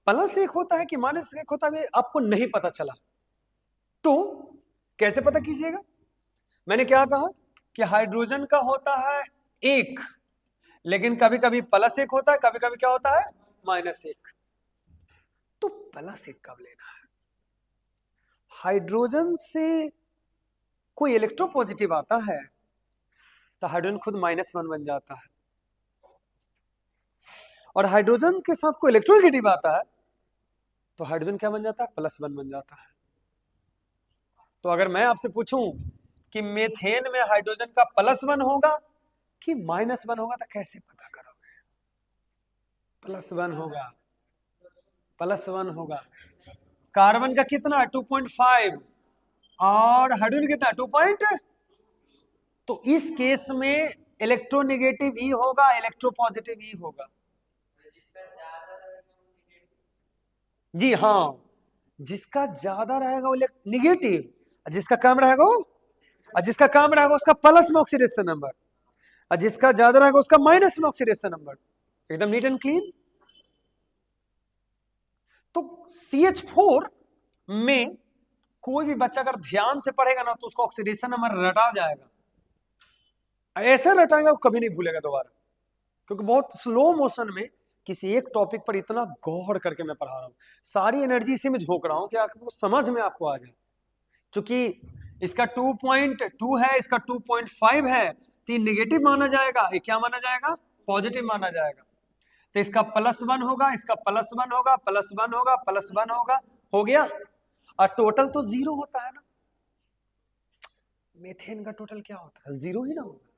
प्लस 1 होता है कि माइनस 1 होता है, आपको नहीं पता चला, तो कैसे पता कीजिएगा? मैंने क्या कहा कि हाइड्रोजन का होता है 1, लेकिन कभी कभी प्लस 1 होता है, कभी कभी क्या होता है -1, तो प्लस 1 कब लेना है? हाइड्रोजन से कोई इलेक्ट्रोपॉजिटिव आता है तो हाइड्रोजन खुद -1 बन जाता है, और हाइड्रोजन के साथ कोई इलेक्ट्रोनेगेटिव आता है तो हाइड्रोजन क्या बन जाता है, +1 बन जाता है। तो अगर मैं आपसे पूछूं कि मीथेन में हाइड्रोजन का +1 होगा कि -1 होगा, तो कैसे पता करोगे? +1 होगा, +1 होगा। कार्बन का कितना 2.5 और हाइड्रोजन कितना 2. तो इस केस में इलेक्ट्रोनेगेटिव ई होगा, इलेक्ट्रोपॉजिटिव ई होगा। जी हाँ, जिसका ज्यादा रहेगा वो निगेटिव, जिसका कम रहेगा वो, और जिसका कम रहेगा उसका प्लस में ऑक्सीडेशन नंबर, और जिसका ज्यादा रहेगा उसका माइनस में ऑक्सीडेशन नंबर। एकदम नीट एंड क्लीन। तो CH4 में कोई भी बच्चा अगर ध्यान से पढ़ेगा ना तो उसका ऑक्सीडेशन नंबर रटा जाएगा, ऐसा रटाएगा वो कभी नहीं भूलेगा दोबारा, क्योंकि बहुत स्लो मोशन में किसी एक टॉपिक पर इतना गौर करके मैं पढ़ा रहा हूं, सारी एनर्जी इसी में झोंक रहा हूं कि आपको समझ में आपको आ जाए। क्योंकि इसका 2.2 है, इसका 2.5 है, 3 नेगेटिव माना जाएगा, ये क्या माना जाएगा, पॉजिटिव माना जाएगा। तो इसका +1 होगा, इसका +1 होगा, +1 होगा, +1 होगा, हो गया, और टोटल तो 0 होता है ना। मीथेन का टोटल क्या होता है, 0 ही ना होगा।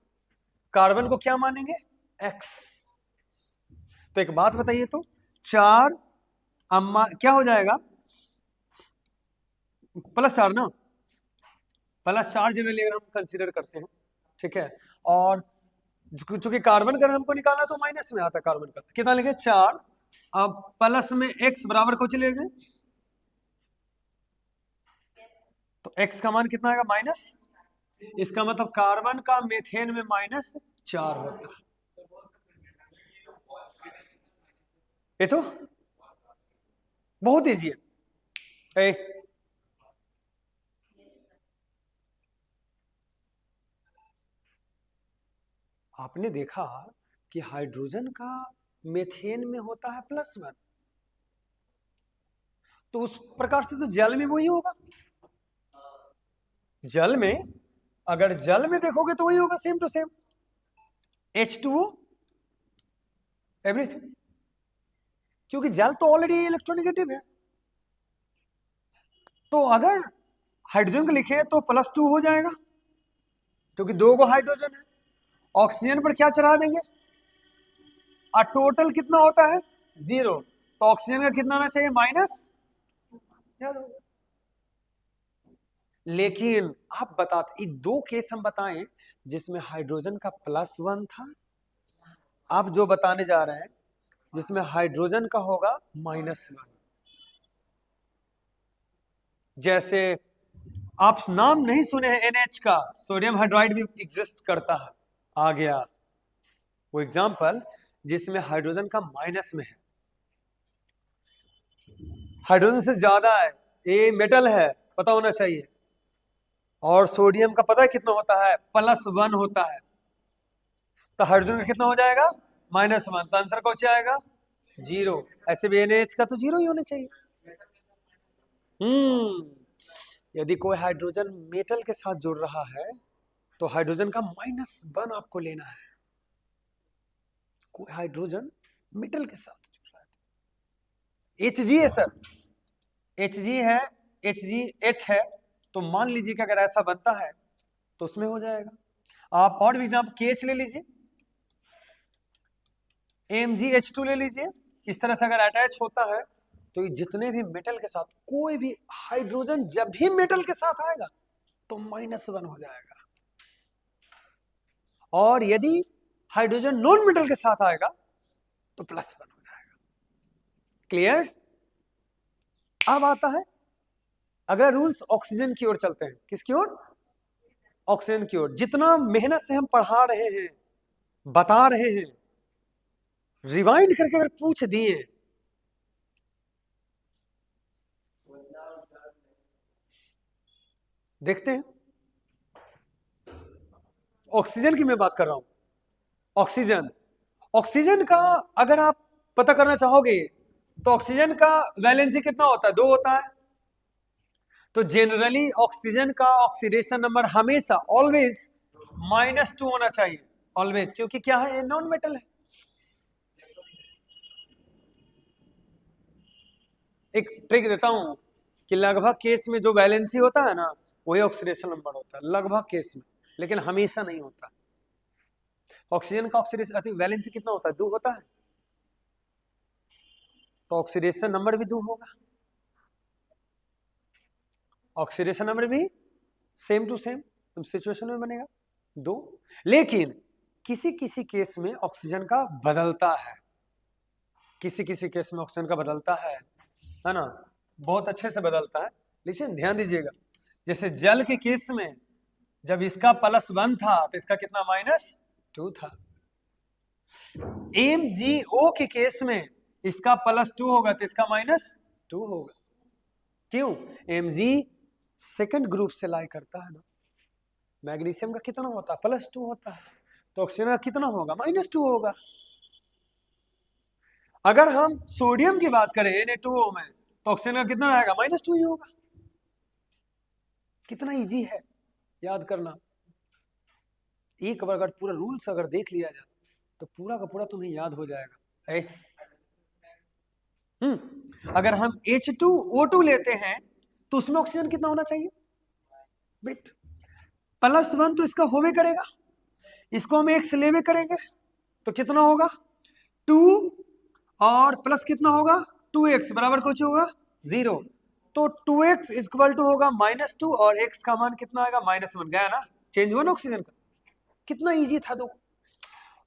कार्बन को क्या मानेंगे, X। तो एक बात बताइए, तो 4 अम्मा क्या हो जाएगा, +4 ना, +4 जनरली अगर हम कंसीडर करते हैं, ठीक है। और चूंकि कार्बन का हमको निकालना तो माइनस में आता है, कार्बन का कितना लिखे 4, अब प्लस में x बराबर को चलेगा, तो x का मान कितना आएगा माइनस, इसका मतलब कार्बन का मीथेन में -4 होता है। ये तो बहुत इजी है। आपने देखा कि हाइड्रोजन का मीथेन में होता है +1, तो उस प्रकार से तो जल में वही होगा। जल में, अगर जल में देखोगे तो वही होगा, same to same H2O everything, क्योंकि जल तो ऑलरेडी इलेक्ट्रोनेगेटिव है। तो अगर हाइड्रोजन का लिखे तो +2 हो जाएगा, क्योंकि 2 को हाइड्रोजन है। ऑक्सीजन पर क्या चढ़ा देंगे, टोटल कितना होता है 0, तो ऑक्सीजन का कितना आना चाहिए माइनस। लेकिन आप बताते, 2 केस हम बताएं जिसमें हाइड्रोजन का +1 था, आप जो बताने जा रहे हैं जिसमें हाइड्रोजन का होगा -1। जैसे आप नाम नहीं सुने हैं NH का, सोडियम हाइड्राइड भी एग्जिस्ट करता है, आ गया वो एग्जाम्पल जिसमें हाइड्रोजन का माइनस में है, हाइड्रोजन से ज्यादा है, ये मेटल है पता होना चाहिए, और सोडियम का पता है कितना होता है +1 होता है, तो हाइड्रोजन का कितना हो जाएगा -1, तो आंसर कौन सा आएगा 0। ऐसे भी NH का तो 0 ही होना चाहिए। यदि कोई हाइड्रोजन मेटल के साथ जुड़ रहा है तो हाइड्रोजन का -1 आपको लेना है। कोई हाइड्रोजन मेटल के साथ जुड़ रहा है, Hg है सर, Hg है, HgH है, तो मान लीजिए कि अगर ऐसा बनता है तो उसमें हो जाएगा। आप और भी एग्जाम्पल KH ले लीजिए, MgH2 ले लीजिए, इस तरह से अगर अटैच होता है तो ये जितने भी मेटल के साथ, कोई भी हाइड्रोजन जब भी मेटल के साथ आएगा तो -1 हो जाएगा, और यदि हाइड्रोजन नॉन मेटल के साथ आएगा तो +1 हो जाएगा। क्लियर? अब आता है अगला रूल्स, ऑक्सीजन की ओर चलते हैं। किसकी ओर? ऑक्सीजन की ओर। जितना मेहनत से हम पढ़ा रहे हैं, बता रहे हैं, रिवाइंड करके अगर पूछ दिए देखते हैं। ऑक्सीजन की मैं बात कर रहा हूं। ऑक्सीजन, ऑक्सीजन का अगर आप पता करना चाहोगे तो ऑक्सीजन का वैलेंसी कितना होता है 2 होता है, तो जनरली ऑक्सीजन का ऑक्सीडेशन नंबर हमेशा ऑलवेज -2 होना चाहिए, ऑलवेज, क्योंकि क्या है ये नॉन मेटल है। एक ट्रिक देता हूं कि लगभग केस में जो वैलेंसी होता है ना वही ऑक्सीडेशन नंबर होता है, लगभग केस में, लेकिन हमेशा नहीं होता। ऑक्सीजन का ऑक्सीडेशन वैलेंसी कितना होता है 2 होता है, तो ऑक्सीडेशन नंबर भी 2 होगा, ऑक्सीडेशन नंबर भी सेम टू सेम सिचुएशन में बनेगा 2। लेकिन किसी किसी केस में ऑक्सीजन का बदलता है, किसी किसी केस में ऑक्सीजन का बदलता है ना, बहुत अच्छे से बदलता है। लेकिन ध्यान दीजिएगा, जैसे जल के केस में जब इसका +1 था तो इसका कितना -2 था। MgO के केस में इसका +2 होगा तो इसका -2 होगा। क्यों? Mg सेकंड ग्रुप से लाई करता है ना, मैग्नीशियम का कितना होता है +2 होता है, तो ऑक्सीजन का कितना होगा -2 होगा। अगर हम सोडियम की बात करें Na2O में तो ऑक्सीजन का कितना आएगा -2 ही होगा। कितना इजी है याद करना, एक बार अगर पूरा रूल्स अगर देख लिया जाए तो पूरा का पूरा तुम्हें याद हो जाएगा। अगर हम H2O2 लेते हैं तो उसमें ऑक्सीजन कितना होना चाहिए बेट, +1 तो इसका होवे करेगा, इसको हम एक से लेवे करेंगे तो कितना होगा 2, और प्लस कितना होगा 2x बराबर कुछ होगा 0, तो 2x इक्वल टू होगा -2, और x का मान कितना आएगा -1। गया ना, चेंज हुआ ना ऑक्सीजन का, कितना इजी था। दो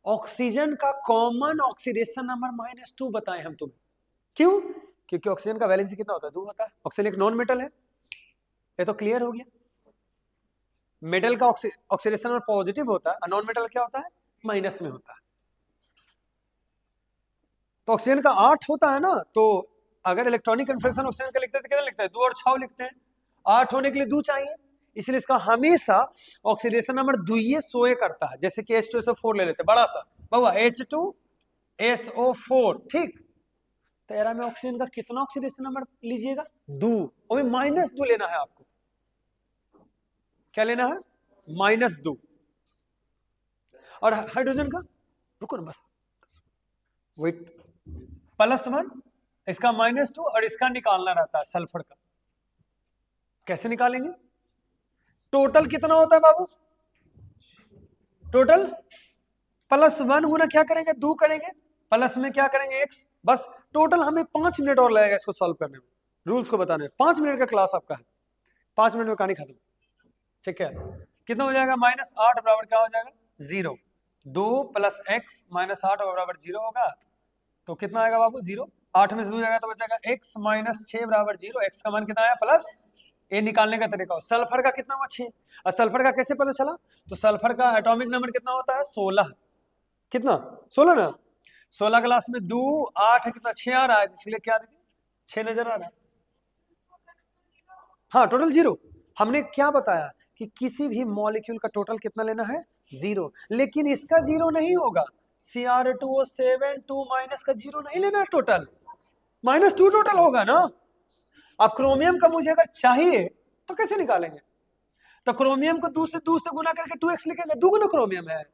ऑक्सीजन का कॉमन ऑक्सीडेशन नंबर -2 बताएं हम तुम्हें, क्यों? क्योंकि ऑक्सीजन का वैलेंसी कितना होता है 2 होता है, ऑक्सीजन एक नॉन मेटल है, ये तो क्लियर हो गया। मेटल का ऑक्सीडेशन नंबर पॉजिटिव होता है, नॉन मेटल क्या होता है माइनस में होता है। तो ऑक्सीजन का 8 होता है ना, तो अगर इलेक्ट्रॉनिक कन्फर्मेशन ऑक्सीजन का लिखते हैं तो कितना लिखते हैं 2 और 6 लिखते हैं, 8 होने के लिए 2 चाहिए, इसलिए इसका हमेशा ऑक्सीडेशन नंबर दुइये सोए करता है। जैसे कि H2SO4 ले लेते बड़ा सा बाबा H2SO4, ठीक। तो एरा में ऑक्सीजन का कितना ऑक्सीडेशन नंबर लीजिएगा? 2, और -2 लेना है आपको। क्या लेना है? -2। और हाइड्रोजन का, रुको ना बस, वेट, +1, इसका -2 और इसका निकालना रहता है सल्फर का। कैसे निकालेंगे? टोटल कितना होता है बाबू? टोटल +1 गुना क्या करेंगे? 2 करेंगे, प्लस में क्या करेंगे? x। बस टोटल हमें 5 मिनट और लगेगा इसको सॉल्व करने में, रूल्स को बताने में। 5 मिनट का क्लास आपका है, 5 मिनट में कहानी खत्म, ठीक है। कितना हो जाएगा? -8 बराबर क्या हो जाएगा? 0। 2 + x -8 बराबर 0 होगा, तो कितना आएगा बाबू? 0। 8 में से 2 जाएगा तो बचेगा x - 6 बराबर 0। x का मान कितना आया? प्लस। ये निकालने का तरीका हो। सल्फर का कितना हुआ? 6। और सल्फर का कैसे पता चला? तो सल्फर का एटॉमिक नंबर कितना होता है? 16। कितना? 16 ना। 16 क्लास में 2 8 कितना? 6 आ रहा है, इसलिए क्या देखिए 6 नजर आ रहा है। हाँ, टोटल 0। हमने क्या बताया कि किसी भी मॉलिक्यूल का टोटल कितना लेना है? 0। लेकिन इसका 0 नहीं होगा। Cr2O7 2 माइनस का 0 नहीं लेना है टोटल, -2 टोटल होगा ना। अब क्रोमियम का मुझे अगर चाहिए तो कैसे निकालेंगे? तो क्रोमियम को 2 से गुना करके 2x लिखेंगे, 2 गुना क्रोमियम है।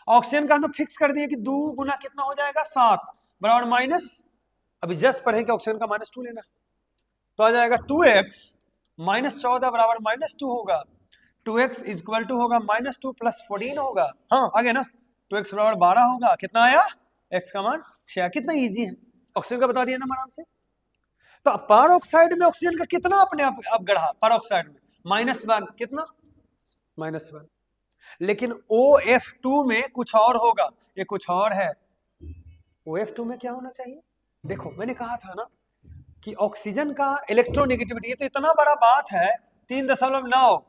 ऑक्सीजन का हम तो फिक्स कर दिए कि 2 गुना कितना हो जाएगा? 7 बराबर माइनस, अभी जस्ट पढ़े कि ऑक्सीजन का -2 लेना, तो आ जाएगा 2x -14 बराबर -2 होगा। 2x इक्वल टू होगा -2 + 14 होगा। हाँ आ गया ना। 2x बराबर 12 होगा। कितना आया? x का मान 6। कितना इजी है, ऑक्सीजन का बता दिया ना आराम से। तो पर ऑक्साइड में ऑक्सीजन का कितना अपने आप गढ़ा? पर ऑक्साइड में -1, कितना? -1। लेकिन OF2 में कुछ और होगा, ये कुछ और है। OF2 में क्या होना चाहिए? देखो मैंने कहा था ना कि ऑक्सीजन का इलेक्ट्रोनेगेटिविटी, ये तो इतना बड़ा बात है, 3.9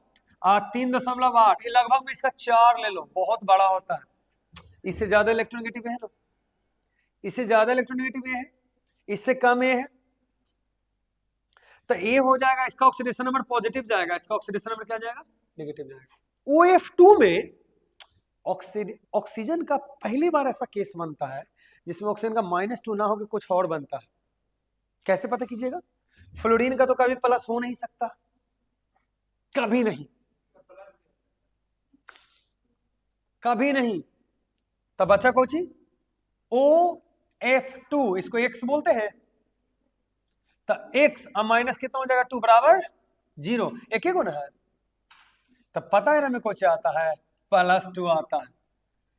3.8, ये लगभग में इसका 4 ले लो, बहुत बड़ा होता है। इससे ज्यादा इलेक्ट्रोनेगेटिव है ना, इससे ज्यादा इलेक्ट्रोनेगेटिव है, इससे कम ये है, तो ये हो जाएगा, इसका ऑक्सीडेशन नंबर पॉजिटिव जाएगा, इसका ऑक्सीडेशन नंबर क्या जाएगा? नेगेटिव जाएगा। OF2 में ऑक्सीजन का पहली बार ऐसा केस बनता है जिसमें ऑक्सीजन का -2 ना हो के कुछ और बनता है। कैसे पता कीजिएगा? फ्लोरीन का तो कभी प्लस हो नहीं सकता, कभी नहीं, कभी नहीं। तब बचा कोची? OF2, इसको x बोलते हैं। तो x माइनस कितना हो जाएगा? 2 बराबर 0, एक ही गुना है। तब पता है ना में कोची आता है? +2 आता है।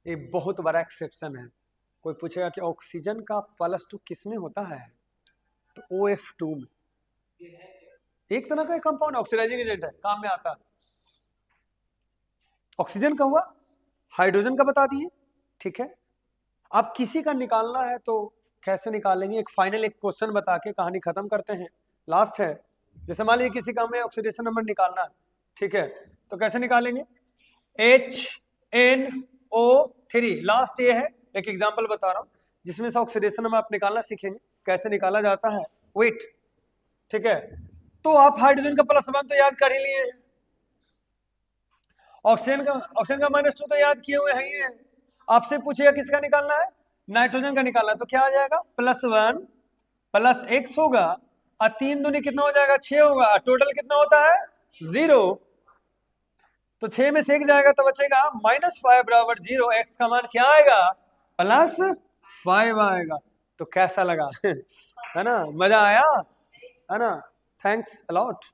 ये बहुत बड़ा एक्सेप्शन है। कोई पूछेगा कि ऑक्सीजन का +2 किस में होता है? तो OF2 में। एक तरह का कंपाउंड ऑक्सीडाइजिंग एजेंट है, काम में आता है। ऑक्सीजन का हुआ, हाइड्रोजन का बता दिए, ठीक है। अब किसी का निकालना है तो कैसे निकालेंगे? एक फाइनल एक क्वेश्चन बता के कहानी खत्म करते हैं, लास्ट है। जैसे मान लीजिए किसी का हमें ऑक्सीडेशन नंबर निकालना है, ठीक है, तो कैसे निकालेंगे? HNO3, लास्ट ये है, एक एग्जांपल बता रहा हूं जिसमें से ऑक्सीडेशन नंबर आप निकालना सीखेंगे, कैसे निकाला जाता है। वेट, ठीक है। तो आप हाइड्रोजन का +1 तो याद कर ही लिए, ऑक्सीजन का -2 तो याद किए हुए हैं ही है। आपसे पूछेगा किसका निकालना है? नाइट्रोजन का निकालना है, तो क्या आ जाएगा? +1 + x होगा, और 3 दूनी कितना हो जाएगा? 6 होगा, टोटल कितना होता है? 0। तो 6 में से 1 जाएगा तो बचेगा -5 बराबर 0। x का मान क्या आएगा? +5 आएगा। तो कैसा लगा? है ना, मजा आया है ना? Thanks a lot.